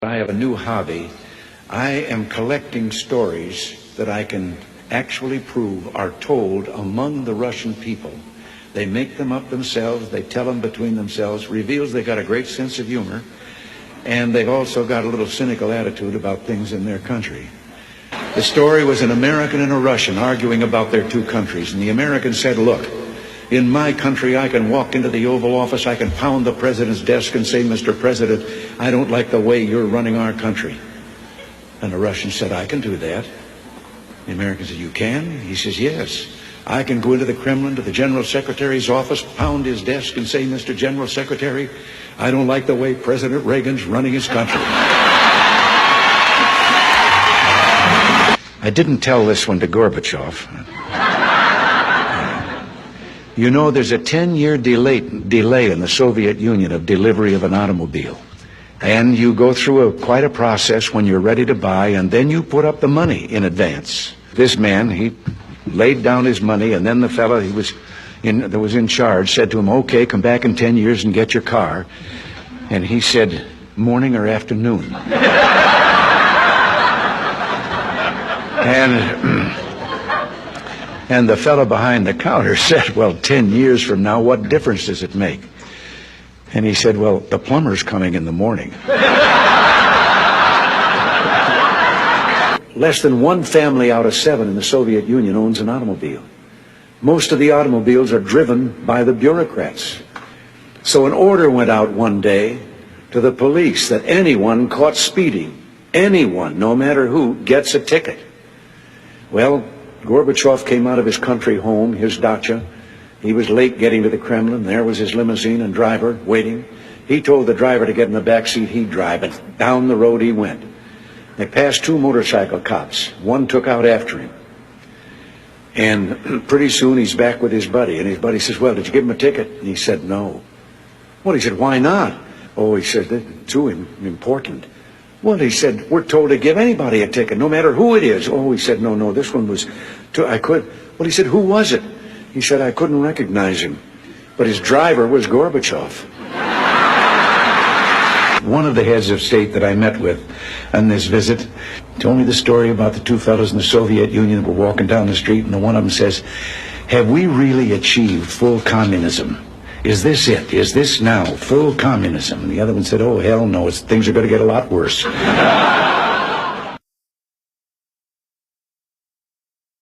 I have a new hobby. I am collecting stories that I can actually prove are told among the Russian people. They make them up themselves, they tell them between themselves, reveals they got a great sense of humor, and they've also got a little cynical attitude about things in their country. The story was an American and a Russian arguing about their two countries, and the American said, look, in my country, I can walk into the Oval Office, I can pound the president's desk and say, Mr. President, I don't like the way you're running our country. And the Russian said, I can do that. The American said, you can? He says, yes. I can go into the Kremlin, to the General Secretary's office, pound his desk and say, Mr. General Secretary, I don't like the way President Reagan's running his country. I didn't tell this one to Gorbachev. You know, there's a 10-year delay in the Soviet Union of delivery of an automobile. And you go through quite a process when you're ready to buy, and then you put up the money in advance. This man, he laid down his money, and then the fellow that was in charge said to him, okay, come back in 10 years and get your car. And he said, morning or afternoon? And the fellow behind the counter said, well, 10 years from now, what difference does it make? And he said, well, the plumber's coming in the morning. Less than one family out of 7 in the Soviet Union owns an automobile. Most of the automobiles are driven by the bureaucrats. So an order went out one day to the police that anyone caught speeding, anyone, no matter who, gets a ticket. Well, Gorbachev came out of his country home, his dacha. He was late getting to the Kremlin. There was his limousine and driver waiting. He told the driver to get in the back seat, he'd drive, and down the road he went. They passed 2 motorcycle cops. One took out after him. And pretty soon he's back with his buddy, and his buddy says, well, did you give him a ticket? And he said, no. Well, he said, why not? Oh, he said, it's too important. Well, he said, we're told to give anybody a ticket, no matter who it is. Oh, he said, no, this one was, I could. Well, he said, who was it? He said, I couldn't recognize him. But his driver was Gorbachev. One of the heads of state that I met with on this visit told me the story about the 2 fellows in the Soviet Union that were walking down the street, and one of them says, have we really achieved full communism? Is this it? Is this now full communism? And the other one said, oh, hell no, things are going to get a lot worse.